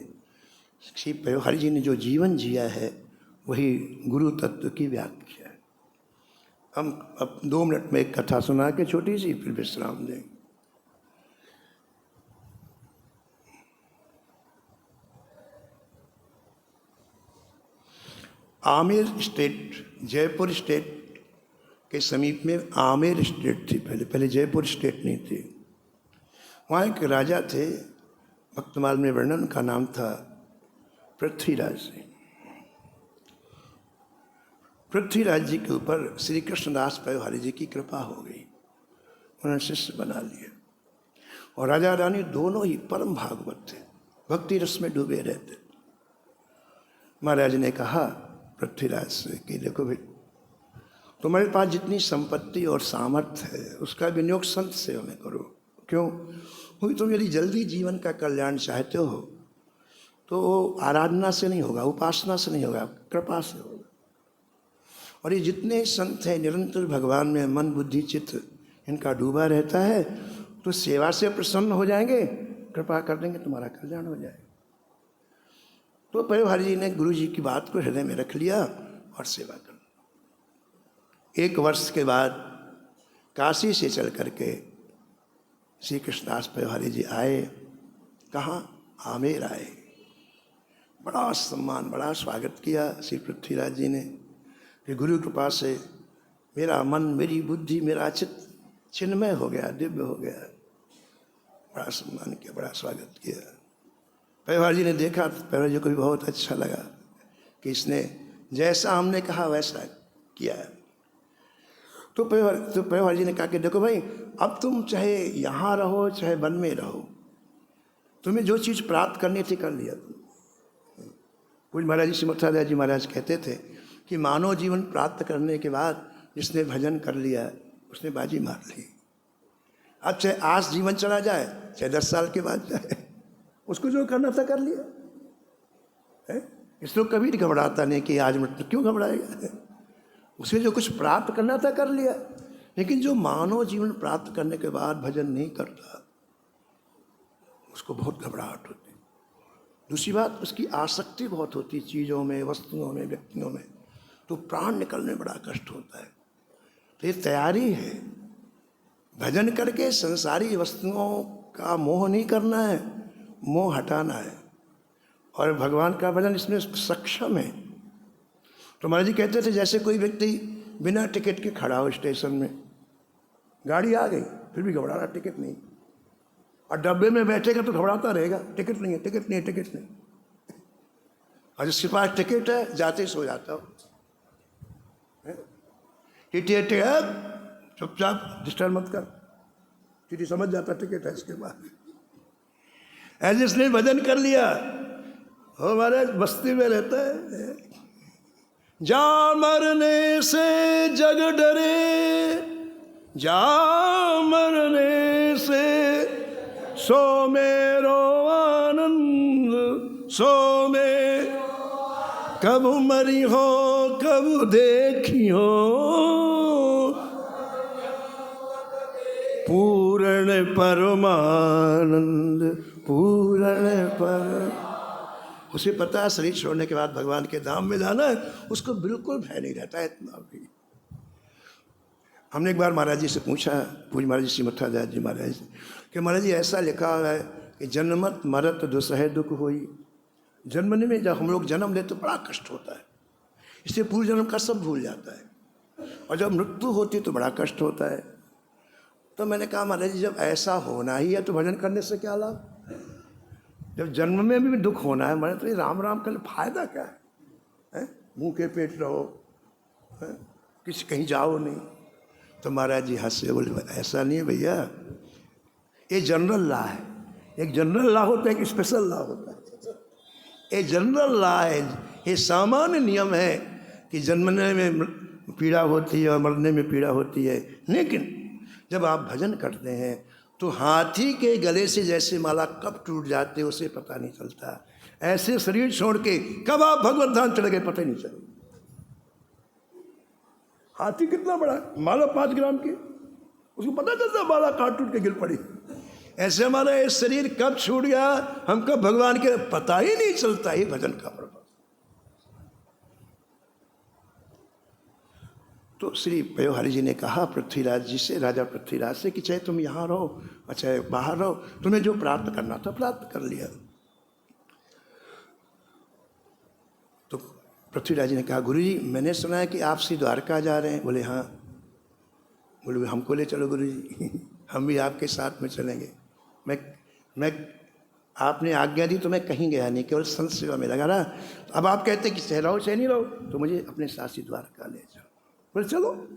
श्री पयोहारी जी ने जो जीवन जिया है वही गुरु तत्व की व्याख्या है। हम अब 2 मिनट में एक कथा सुना के छोटी सी फिर विश्राम देंगे। आमेर स्टेट, जयपुर स्टेट के समीप में आमेर स्टेट थी पहले जयपुर स्टेट नहीं थी। वहाँ एक राजा थे, भक्तमाल में वर्णन का नाम था पृथ्वीराज सिंह। पृथ्वीराज जी के ऊपर श्री कृष्णदास पयोहारी जी की कृपा हो गई, उन्होंने शिष्य बना लिए। और राजा रानी दोनों ही परम भागवत थे, भक्ति रस में डूबे रहते। महाराज ने कहा पृथ्वीराज से कि देखो भाई, तुम्हारे पास जितनी संपत्ति और सामर्थ्य है उसका विनियोग संत सेवा में करो। क्यों? क्योंकि तुम यदि जल्दी जीवन का कल्याण चाहते हो तो आराधना से नहीं होगा, उपासना से नहीं होगा, कृपा से होगा। और ये जितने संत हैं निरंतर भगवान में मन बुद्धि चित्त इनका डूबा रहता है, तो सेवा से प्रसन्न हो जाएंगे, कृपा कर देंगे, तुम्हारा कल्याण हो जाएगा। तो पयोहारी जी ने गुरु जी की बात को हृदय में रख लिया और सेवा कर। 1 वर्ष के बाद काशी से चल करके श्री कृष्णदास पयोहारी जी आए। कहाँ? आमेर आए। बड़ा सम्मान, बड़ा स्वागत किया श्री पृथ्वीराज जी ने कि गुरु कृपा से मेरा मन, मेरी बुद्धि, मेरा चित्त चिन्मय हो गया, दिव्य हो गया। बड़ा सम्मान किया, बड़ा स्वागत किया। पयोहारी जी ने देखा तो पयोहारी जी को भी बहुत अच्छा लगा कि इसने जैसा हमने कहा वैसा किया है। तो पयोहारी जी ने कहा कि देखो भाई, अब तुम चाहे यहाँ रहो चाहे वन में रहो, तुम्हें जो चीज़ प्राप्त करनी थी कर लिया तुम। पूज्य महाराज जी सिमर्थादास जी महाराज कहते थे कि मानव जीवन प्राप्त करने के बाद जिसने भजन कर लिया उसने बाजी मार ली। अब चाहे आज जीवन चला जाए चाहे 10 साल के बाद जाए, उसको जो करना था कर लिया है। इसलिए कभी घबराता नहीं कि आज मृत्यु, क्यों घबराएगा? उसे जो कुछ प्राप्त करना था कर लिया। लेकिन जो मानव जीवन प्राप्त करने के बाद भजन नहीं करता उसको बहुत घबराहट होती। दूसरी बात, उसकी आसक्ति बहुत होती चीज़ों में, वस्तुओं में, व्यक्तियों में, तो प्राण निकलने में बड़ा कष्ट होता है। तो ये तैयारी है, भजन करके संसारी वस्तुओं का मोह नहीं करना है, मोह हटाना है। और भगवान का भजन इसमें सक्षम है। तो महाराज जी कहते थे जैसे कोई व्यक्ति बिना टिकट के खड़ा हो स्टेशन में, गाड़ी आ गई फिर भी घबरा रहा, टिकट नहीं, और डब्बे में बैठेगा तो घबराता रहेगा, टिकट नहीं है, टिकट नहीं है, टिकट नहीं। और जिसके पास टिकट है जाते ही सो जाता हो, टिकट चुपचाप डिस्टर्ब मत कर, टीटी समझ जाता टिकट है इसके बाद। ऐसे इसने भजन कर लिया, हो महाराज बस्ती में रहता है, जा मरने से जग डरे, जा मरने से सो मेरो आनंद, सो में कब मरी हो कब देखी हो, पूर्ण परमानंद, पूर्ण पर। उसे पता है शरीर छोड़ने के बाद भगवान के धाम में जाना है, उसको बिल्कुल भय नहीं रहता है इतना भी। हमने एक बार महाराज जी से पूछा, पूज्य महाराज जी सिमर्थादास जी महाराज से, कि महाराज जी ऐसा लिखा है कि जन्मत मरत दुसह दुख होई। जन्मने में जब हम लोग जन्म लेते तो बड़ा कष्ट होता है, इसलिए पूर्व जन्म का सब भूल जाता है, और जब मृत्यु होती तो बड़ा कष्ट होता है। तो मैंने कहा महाराज जी जब ऐसा होना ही है तो भजन करने से क्या लाभ? जब जन्म में भी दुख होना है, मैंने तो ये राम राम करने फायदा क्या है? मुंह के पेट रहो, किसी कहीं जाओ नहीं। तो महाराज जी हंसे, बोले ऐसा नहीं है भैया, ये जनरल लॉ है। एक जनरल लॉ होता है, एक स्पेशल लॉ होता है। ये जनरल लॉ है, ये सामान्य नियम है कि जन्मने में पीड़ा होती है और मरने में पीड़ा होती है। लेकिन जब आप भजन करते हैं तो हाथी के गले से जैसे माला कब टूट जाते उसे पता नहीं चलता, ऐसे शरीर छोड़ के कब आप भगवत धाम चले गए पता ही नहीं चले। हाथी कितना बड़ा है, माला 5 ग्राम की, उसको पता चलता माला काट टूट के गिर पड़ी। ऐसे हमारा ये शरीर कब छूट गया, हम कब भगवान के पता ही नहीं चलता। ही भजन का पर्पस। तो श्री पयोहारी जी ने कहा पृथ्वीराज जी से, राजा पृथ्वीराज से, कि चाहे तुम यहाँ रहो और चाहे बाहर रहो, तुम्हें जो प्राप्त करना था प्राप्त कर लिया। तो पृथ्वीराज जी ने कहा गुरु जी मैंने सुना है कि आप श्री द्वारका जा रहे हैं। बोले हाँ। बोले हमको ले चलो गुरु जी, हम भी आपके साथ में चलेंगे। मैं आपने आज्ञा दी तो मैं कहीं गया नहीं, केवल संत सेवा में लगा रहा। अब आप कहते कि सहराओ से नहीं रहो, तो मुझे अपने सासी द्वारका ले जाओ। बोले चलो।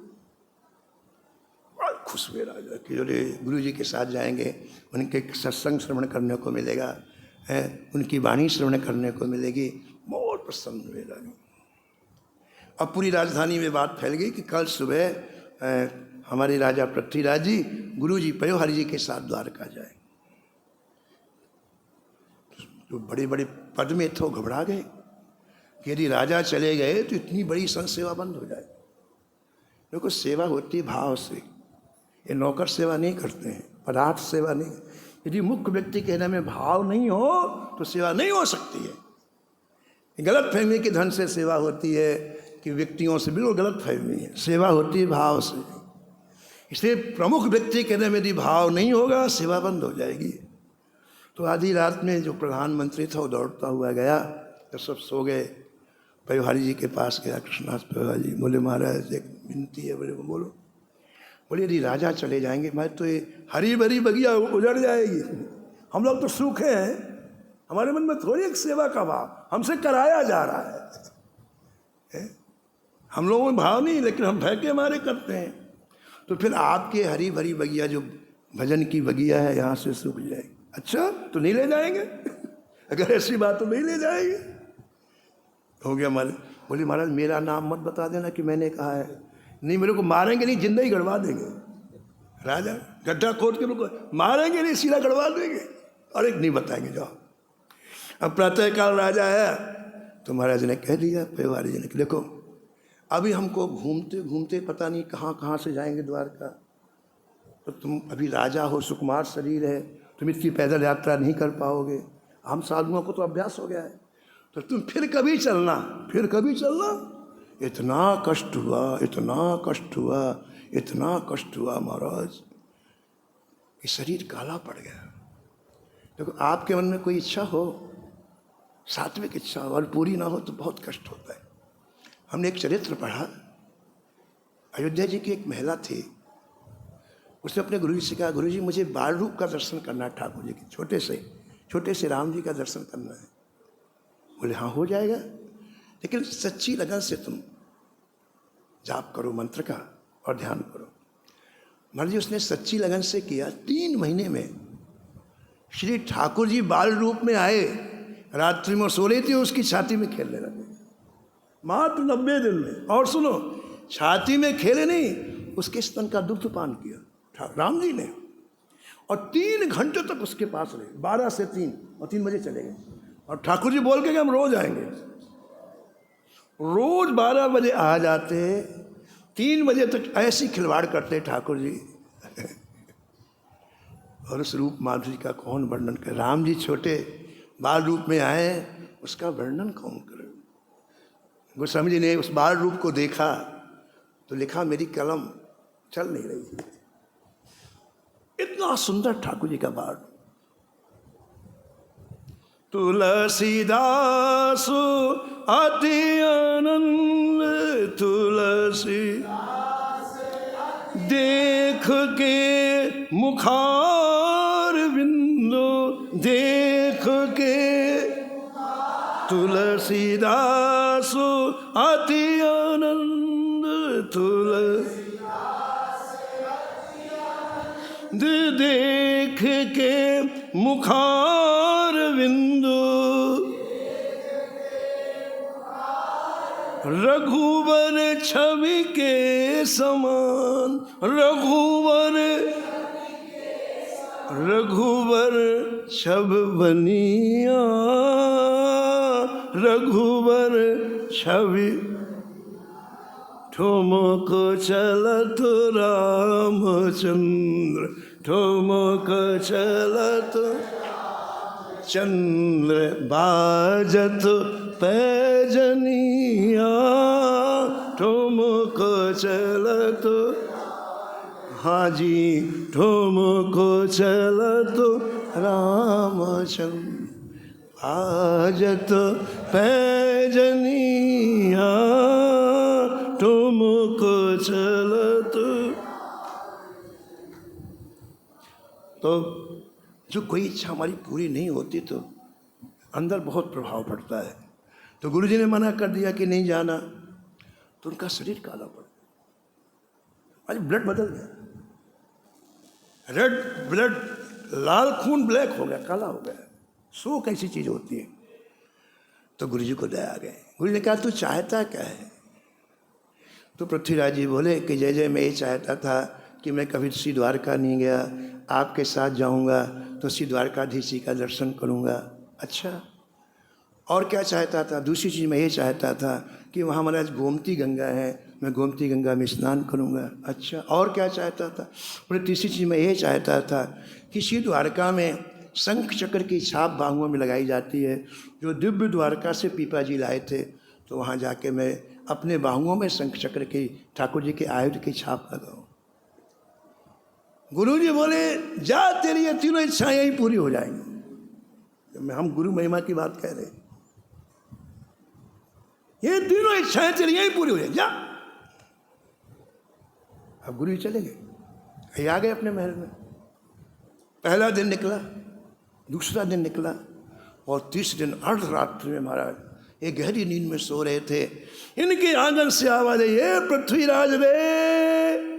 खुश हुए राजा कि जो गुरु जी के साथ जाएंगे, उनके सत्संग श्रवण करने को मिलेगा, है उनकी वाणी श्रवण करने को मिलेगी। बहुत प्रसन्न हुए राजा। अब पूरी राजधानी में बात फैल गई कि कल सुबह हमारे राजा पृथ्वीराज जी गुरु जी पयोहरि जी के साथ द्वारका जाए। तो बड़े बड़े पद में तो घबरा गए कि यदि राजा चले गए तो इतनी बड़ी संत सेवा बंद हो जाए। देखो सेवा होती भाव से, ये नौकर सेवा नहीं करते हैं, पदार्थ सेवा नहीं। यदि मुख्य व्यक्ति कहने में भाव नहीं हो तो सेवा नहीं हो सकती है। गलत फहमी के धन से सेवा होती है कि व्यक्तियों से बिल्कुल गलत फहमी है। सेवा होती है भाव से। इसलिए प्रमुख व्यक्ति कहने में यदि भाव नहीं होगा सेवा बंद हो जाएगी। तो आधी रात में जो प्रधानमंत्री था वो दौड़ता हुआ गया, तो सब सो गए। पयोहरि जी के पास गया, कृष्णदास पयोहरि जी। बोले महाराज एक विनती है। बोले बोलो। बोले यदि राजा चले जाएंगे मैं तो ये हरी भरी बगिया उजड़ जाएगी। हम लोग तो सूखे हैं, हमारे मन में थोड़ी एक सेवा का भाव, हमसे कराया जा रहा है। हम लोगों में भाव नहीं, लेकिन हम भय के मारे करते हैं। तो फिर आपके हरी भरी बगिया जो भजन की बगिया है यहाँ से सूख जाएगी। अच्छा तो नहीं ले जाएंगे? अगर ऐसी बात तो नहीं ले जाएंगे। हो गया महाराज। बोले महाराज मेरा नाम मत बता देना कि मैंने कहा है। नहीं मेरे को मारेंगे नहीं, जिंदा ही गड़वा देंगे। राजा गड्ढा खोद के रुको, मारेंगे नहीं सीधा गड़वा देंगे। अरे नहीं बताएंगे जाओ। अब प्रातःकाल राजा आया तो महाराज ने कह दिया पयोहरि जी ने कि देखो अभी हमको घूमते घूमते पता नहीं कहाँ कहाँ से जाएंगे द्वारका। तो तुम अभी राजा हो, सुकुमार शरीर है, तुम इतनी पैदल यात्रा नहीं कर पाओगे। हम साधुओं को तो अभ्यास हो गया है। तो तुम फिर कभी चलना, फिर कभी चलना। इतना कष्ट हुआ, इतना कष्ट हुआ, इतना कष्ट हुआ महाराज कि शरीर काला पड़ गया। देखो आपके मन में कोई इच्छा हो, सात्विक इच्छा हो और पूरी ना हो तो बहुत कष्ट होता है। हमने एक चरित्र पढ़ा, अयोध्या जी की एक महिला थी। उसने अपने गुरु जी से कहा गुरु जी मुझे बाल रूप का दर्शन करना है, ठाकुर जी के छोटे से राम जी का दर्शन करना है। बोले हाँ हो जाएगा, लेकिन सच्ची लगन से तुम जाप करो मंत्र का और ध्यान करो। महाराज जी उसने सच्ची लगन से किया। 3 महीने में श्री ठाकुर जी बाल रूप में आए। रात्रि में सो रही थी, उसकी छाती में खेलने लगे मात्र 90 दिन में। और सुनो, छाती में खेले नहीं, उसके स्तन का दुग्ध पान किया राम जी ने। और 3 घंटे तक उसके पास रहे, 12 से 3, और 3 बजे चले गए। और ठाकुर जी बोल के कि हम रोज आएंगे। रोज 12 बजे आ जाते, 3 बजे तक ऐसी खिलवाड़ करते ठाकुर जी। और उस रूप माधुरी का कौन वर्णन करे। राम जी छोटे बाल रूप में आए, उसका वर्णन कौन करे। गोस्वामी जी ने उस बाल रूप को देखा तो लिखा मेरी कलम चल नहीं रही। इतना सुंदर ठाकुर जी का बाल। तुलसीदास अति आनंद तुलसी देख के मुखार बिंदु देख के। तुलसीदास अति आनंद तुलसी देख के मुखार बिंदु रघुवर छवि के समान। रघुवर छब बनिया रघुवर छवि ठुमक चलत रामचंद्र ठुमक चलत चंद्र बाजत पैजनिया ठुमक चलत। हाँ जी ठुमक चलत रामचंद्र बाजत पैजनिया ठुमक चलत। तो जो कोई इच्छा हमारी पूरी नहीं होती तो अंदर बहुत प्रभाव पड़ता है। तो गुरुजी ने मना कर दिया कि नहीं जाना, तो उनका शरीर काला पड़ गया, आज ब्लड बदल गया, रेड ब्लड, लाल खून ब्लैक हो गया, काला हो गया। शोक ऐसी चीज होती है। तो गुरुजी को दया आ गए। गुरु ने कहा तू चाहता क्या है? तो पृथ्वीराज जी बोले कि जय जय, मैं ये चाहता था कि मैं कभी श्री द्वारका नहीं गया, आपके साथ जाऊंगा तो श्री द्वारकाधीश जी का दर्शन करूंगा। अच्छा, और क्या चाहता था? दूसरी चीज़ मैं ये चाहता था कि वहाँ महाराज गोमती गंगा है, मैं गोमती गंगा में स्नान करूँगा। अच्छा, और क्या चाहता था? बोले तीसरी चीज़ मैं ये चाहता था कि श्री द्वारका में शंख चक्र की छाप बाहुओं में लगाई जाती है, जो दिव्य द्वारका से पीपा जी लाए थे, तो वहाँ जाके मैं अपने बाहुओं में शंख चक्र की, ठाकुर जी के आयुध की छाप लगाऊँ। गुरु जी बोले जा, तेरी ये तीनों इच्छाएं यही पूरी हो जाएंगी। हम गुरु महिमा की बात कह रहे हैं, ये तीनों इच्छाएं तेरी यही पूरी हो जाएंगी, जा। अब गुरु जी चले गए, आ गए अपने महल में। पहला दिन निकला, दूसरा दिन निकला, और तीसरे दिन अर्धरात्रि में महाराज एक गहरी नींद में सो रहे थे। इनके आंगन से आवाज आई, ये पृथ्वीराज रे।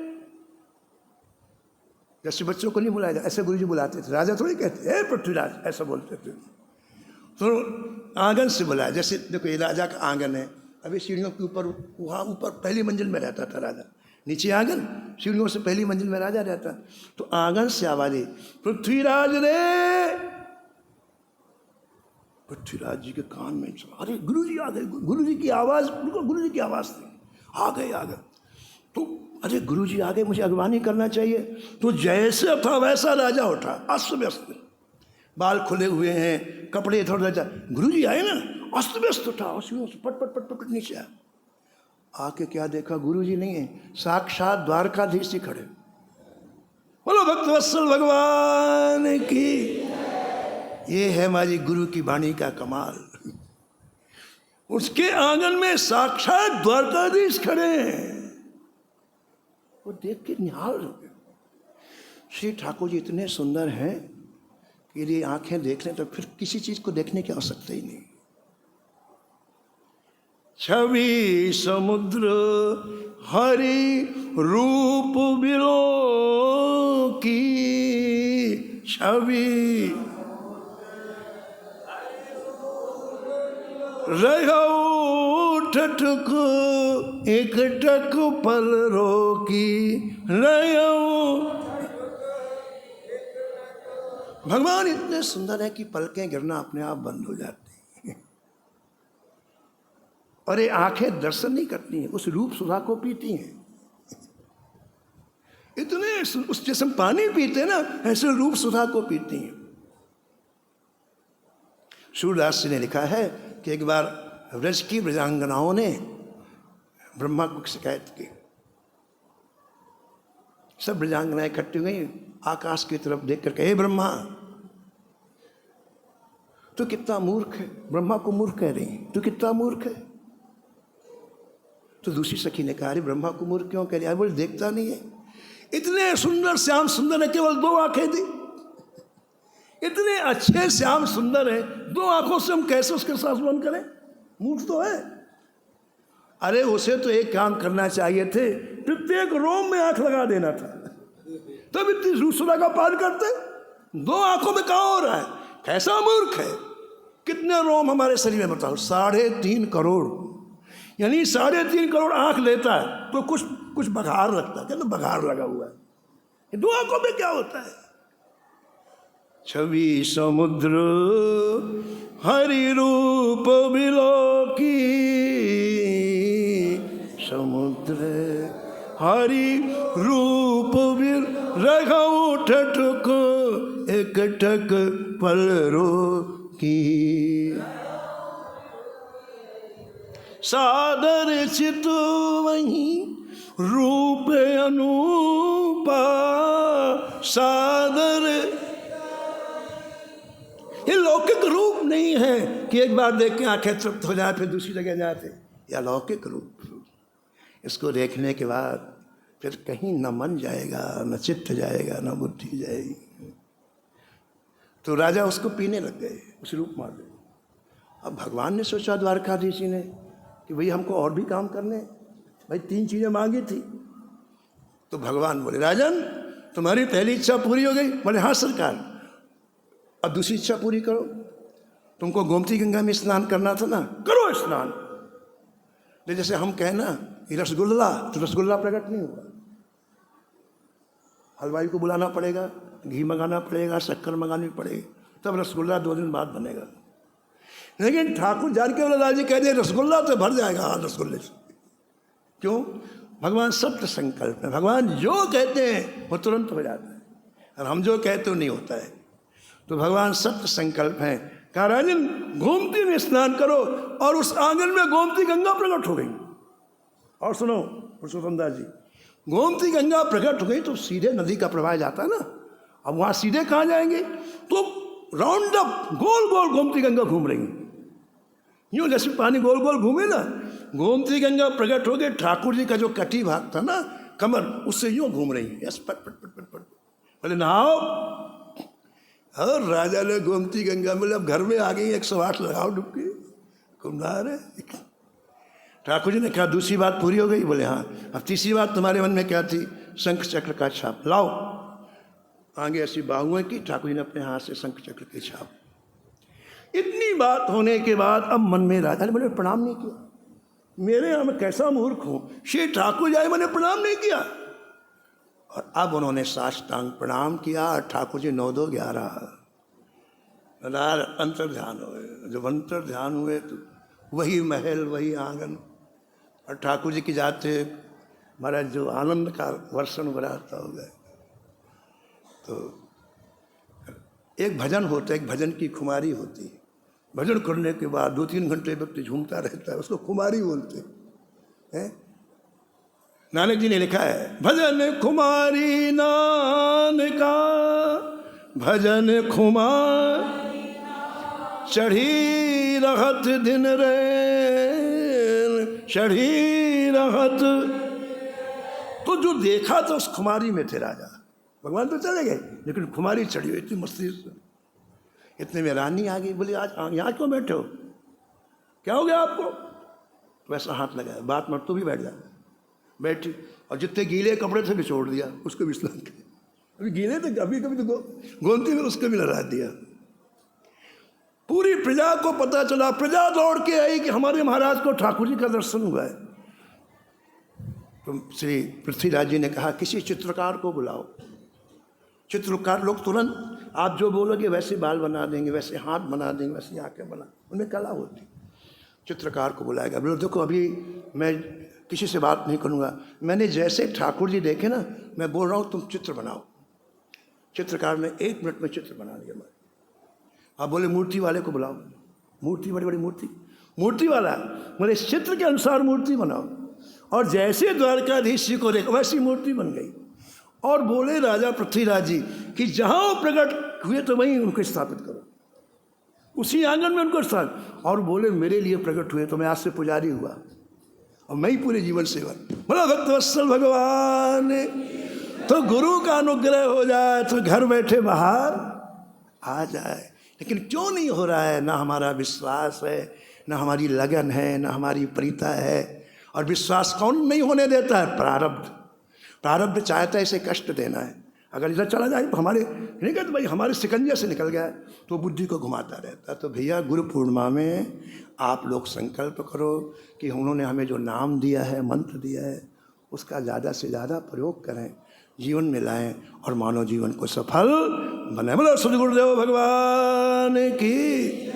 जैसे बच्चों को नहीं बुलाया जाता, ऐसे गुरु जी बुलाते थे, राजा थोड़ी कहते हे पृथ्वीराज, ऐसा बोलते थे। तो आंगन से बुलाया, जैसे देखो ये राजा का आंगन है, अभी सीढ़ियों के ऊपर, वहाँ ऊपर पहली मंजिल में रहता था राजा, नीचे आंगन, सीढ़ियों से पहली मंजिल में राजा रहता। तो आंगन से आवाज आई, पृथ्वीराज रे। पृथ्वीराज जी के कान में, अरे गुरु जी आ गए। गुरु जी की आवाज, बिल्कुल गुरु जी की आवाज थी, आ गए आ गए। तो अरे गुरु जी आ गए, मुझे अगवानी करना चाहिए। तो जैसे था वैसा राजा उठा, अस्त व्यस्त, बाल खुले हुए हैं, कपड़े इधर उधर। गुरु जी आए ना, अस्त व्यस्त उठा, पट पट पट पट नीचे आके क्या देखा, गुरु जी नहीं है, साक्षात द्वारकाधीश जी खड़े। बोलो भक्तवत्सल भगवान की। ये है हमारी गुरु की वाणी का कमाल। उसके आंगन में साक्षात द्वारकाधीश खड़े हैं। वो देख के निहाल हो गए। श्री ठाकुर जी इतने सुंदर हैं कि यदि आंखें देख लें तो फिर किसी चीज को देखने की आवश्यकता ही नहीं। छवि समुद्र हरि रूप बिलो की, छवि रहो ठठुक एक टक पल रोकी, रहो। भगवान इतने सुंदर है कि पलकें गिरना अपने आप बंद हो जाती हैं, और ये आंखें दर्शन नहीं करती हैं, उस रूप सुधा को पीती हैं। इतने उस जैसे पानी पीते हैं ना, ऐसे रूप सुधा को पीती हैं। सूरदास जी ने लिखा है कि एक बार व्रज की ब्रजांगनाओं ने ब्रह्मा को शिकायत की। सब ब्रजांगनाएं इकट्ठी हुई, आकाश की तरफ देख कर कहे, ब्रह्मा तू कितना मूर्ख है। ब्रह्मा को मूर्ख कह रही है, तू कितना मूर्ख है। तो दूसरी सखी ने कहा, अरे ब्रह्मा को मूर्ख क्यों कह रही है? बोले देखता नहीं है, इतने सुंदर श्याम सुंदर ने केवल 2 आंखें दी। इतने अच्छे श्याम सुंदर है, 2 आंखों से हम कैसे उसके साथ संबंध करें? मूर्ख तो है। अरे उसे तो एक काम करना चाहिए थे, प्रत्येक रोम में आंख लगा देना था, तब इतनी रूसुरा का पार करते। 2 आंखों में कहाँ हो रहा है? कैसा मूर्ख है। कितने रोम हमारे शरीर में बताओ? 3.5 करोड़, यानी 3.5 करोड़ आंख लेता है तो कुछ बघार लगता है, क्या तो बघार लगा हुआ है। 2 आंखों में क्या होता है? छवि समुद्र हरि रूप बिलो की, समुद्र हरि रूप बिल रघु ठठुक एक टक पल रो की, सादर चित वही रूप अनूपा, सादर। ये लौकिक रूप नहीं है कि एक बार देख के आंखें तृप्त हो जाए फिर दूसरी जगह जाते। यह अलौकिक रूप, इसको देखने के बाद फिर कहीं न मन जाएगा, न चित्त जाएगा, न बुद्धि जाएगी। तो राजा उसको पीने लग गए, उस रूप मार गए। अब भगवान ने सोचा द्वारकाधीश जी ने कि भाई हमको और भी काम करने, भाई 3 चीज़ें मांगी थी। तो भगवान बोले राजन तुम्हारी पहली इच्छा पूरी हो गई। बोले हाँ सरकार। अब दूसरी इच्छा पूरी करो, तुमको गोमती गंगा में स्नान करना था ना, करो स्नान। जैसे हम कहें ना कि रसगुल्ला, तो रसगुल्ला प्रकट नहीं हुआ, हलवाई को बुलाना पड़ेगा, घी मंगाना पड़ेगा, शक्कर मंगानी पड़ेगी, तब रसगुल्ला 2 दिन बाद बनेगा। लेकिन ठाकुर जान के बोला जी कह दिए रसगुल्ला तो भर जाएगा। हाँ रसगुल्ले से। क्यों? भगवान सत्य संकल्प है, भगवान जो कहते हैं वो तुरंत हो जाता है, और हम जो कहते हो नहीं होता है। तो भगवान सत्य संकल्प है। कहा राजन गोमती में स्नान करो, और उस आंगन में गोमती गंगा प्रकट हो गई। और सुनो पुरुषोत्तम दास जी, गोमती गंगा प्रकट हो गई तो सीधे नदी का प्रवाह जाता है ना, अब वहाँ सीधे कहाँ जाएंगे? तो राउंड अप गोल गोल गोमती गंगा घूम रही, यूँ जैसे पानी गोल गोल घूमे ना, गोमती गंगा प्रकट हो गए। ठाकुर जी का जो कटी भाग था ना कमर, उससे यूँ घूम रही है, यस पट पट पट पट पट। बोले नहाओ। और राजा ने गोमती गंगा में, अब घर में आ गई 108 लगाओ डुबकी, खूब नहा रहे। ठाकुर जी ने कहा दूसरी बात पूरी हो गई? बोले हाँ। अब तीसरी बात तुम्हारे मन में क्या थी? शंख चक्र का छाप लाओ। आगे ऐसी बाहुएं की, ठाकुर जी ने अपने हाथ से शंख चक्र की छाप। इतनी बात होने के बाद अब मन में राजा ने बोले प्रणाम नहीं किया, मेरे यहाँ मैं कैसा मूर्ख हूँ, श्री ठाकुर जी मैंने प्रणाम नहीं किया। और अब उन्होंने साष्टांग प्रणाम किया। ठाकुर जी 9 2 11 अंतर ध्यान हुए। जब अंतर ध्यान हुए तो वही महल वही आंगन, और ठाकुर जी की जाते महाराज जो आनंद का वर्षण बराता हो गए। तो एक भजन होता है, एक भजन की खुमारी होती है। भजन करने के बाद 2-3 घंटे व्यक्ति झूमता रहता है, उसको खुमारी बोलते हैं। नानक जी ने लिखा है भजन खुमारी नानका, भजन खुमार चढ़ी रहत दिन रे, चढ़ी रहत। तो जो देखा तो उस खुमारी में थे राजा। भगवान तो चले गए लेकिन खुमारी चढ़ी हुई, इतनी मस्ती से। इतने में रानी आ गई, बोली आज यहाँ क्यों बैठे हो, क्या हो गया आपको? वैसा हाथ लगाया, बात मत, तू भी बैठ जा। बैठी, और जितने गीले कपड़े थे बिछोड़ दिया, उसको भी स्नान किया। अभी गीले थे, अभी कभी तो गोमती में उसको भी लगा दिया। पूरी प्रजा को पता चला, प्रजा दौड़ के आई कि हमारे महाराज को ठाकुर जी का दर्शन हुआ है। तो श्री पृथ्वीराज जी ने कहा किसी चित्रकार को बुलाओ। चित्रकार लोग तुरंत आप जो बोलोगे वैसे बाल बना देंगे, वैसे हाथ बना देंगे, वैसे आंखें बना, उनमें कला होती। चित्रकार को बुलाएगा, बोलो देखो अभी मैं किसी से बात नहीं करूँगा, मैंने जैसे ठाकुर जी देखे ना, मैं बोल रहा हूँ तुम चित्र बनाओ। चित्रकार ने 1 मिनट में चित्र बना लिया। आप बोले मूर्ति वाले को बुलाओ, मूर्ति बड़ी बड़ी मूर्ति वाला बोले इस चित्र के अनुसार मूर्ति बनाओ। और जैसे द्वारकाधीश जी को देखो वैसी मूर्ति बन गई। और बोले राजा पृथ्वीराज जी कि जहाँ वो प्रकट हुए तो वहीं उनको स्थापित करो, उसी आंगन में उनको स्थापित। और बोले मेरे लिए प्रकट हुए तो मैं आज से पुजारी हुआ और मैं ही पूरे जीवन सेवा। बोला भक्तवत्सल भगवान। तो गुरु का अनुग्रह हो जाए तो घर बैठे बाहर आ जाए, लेकिन क्यों नहीं हो रहा है? ना हमारा विश्वास है, ना हमारी लगन है, ना हमारी प्रीता है। और विश्वास कौन नहीं होने देता है? प्रारब्ध। प्रारब्ध चाहता है इसे कष्ट देना है। अगर इधर चला जाए तो हमारे नहीं कहते भाई हमारे सिकंजे से निकल गया, तो बुद्धि को घुमाता रहता है। तो भैया गुरु पूर्णिमा में आप लोग संकल्प करो कि उन्होंने हमें जो नाम दिया है, मंत्र दिया है, उसका ज़्यादा से ज़्यादा प्रयोग करें, जीवन में लाएं और मानव जीवन को सफल बनाए। बोलो श्री गुरुदेव भगवान की।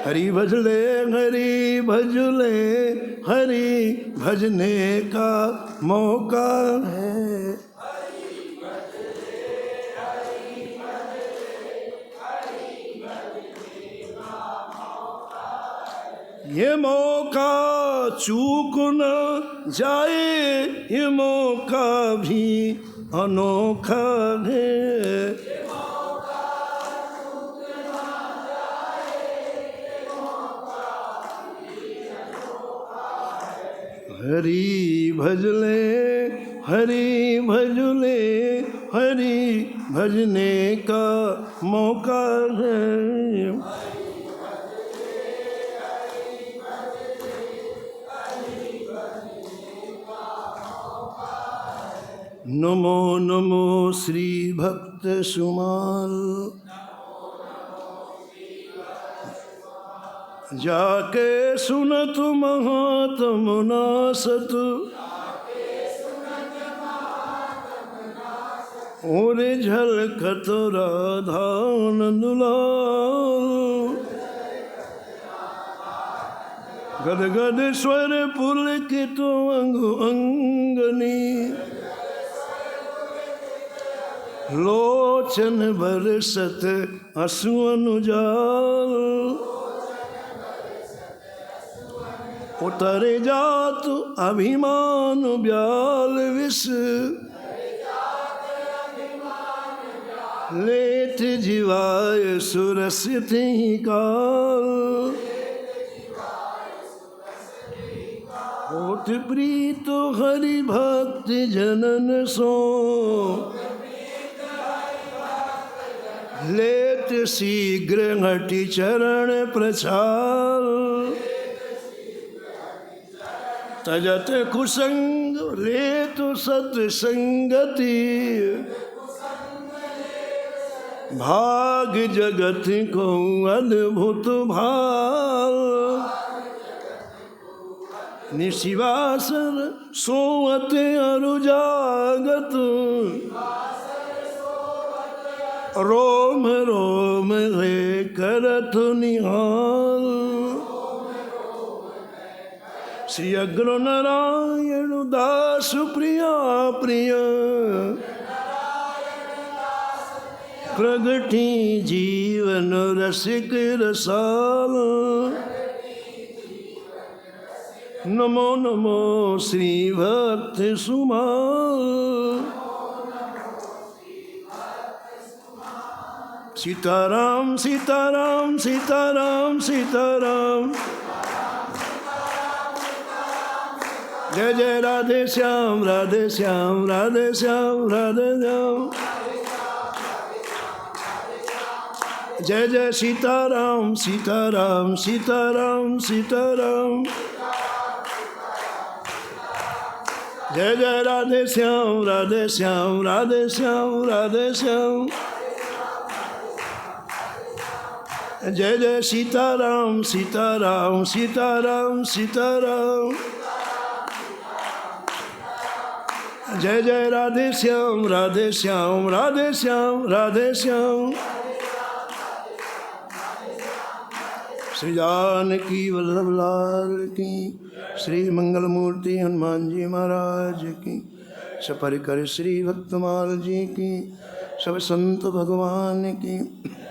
हरि भजले हरि भजले, हरि भजने का मौका है। ये मौका चूक न जाए, ये मौका भी अनोखा है। हरि भजले हरि भजले, हरि भजने का मौका है। नमो नमो श्री भक्त सुमाल, जाके सुनत महात्म नासत, और झलकत राधा नंदलाल। गद गद स्वर पुलकित अंग अंगनी, लोचन बरसत अश्रु अनुजाल। उतर जात अभिमान ब्याल विष, लेत जीवाय सुरस थी काल। होत प्रीत हरि भक्त जनन सो, लेत शीघ्र घटी चरण प्रचार। तजत कुसंग लेत सत्संगति, भाग जगत को अद्भुत भाल। निशिवासर सोवत अरुजागत, रोम रोम है करत निहाल। श्री अग्र नारायण दास प्रिया प्रिय, प्रगति जीवन रसिक रसाल। नमो नमो श्री भक्त सुमाल, सीताराम सीताराम सीताराम सीताराम। जय जय राधे श्याम राधे श्याम राधे श्याम राधे श्याम। जय जय सीताराम सीताराम सीताराम सीताराम। जय जय राधे श्याम राधे श्याम राधे श्याम राधे श्याम। जय जय सीताराम सीताराम सीताराम सीताराम। जय जय राधे श्याम राधे श्याम राधे श्याम राधे श्याम। श्री जानकी वल्लभ लाल की, श्री मंगल मूर्ति हनुमान जी महाराज की, सपरिकर श्री भक्तमाल जी की, सब संत भगवान की।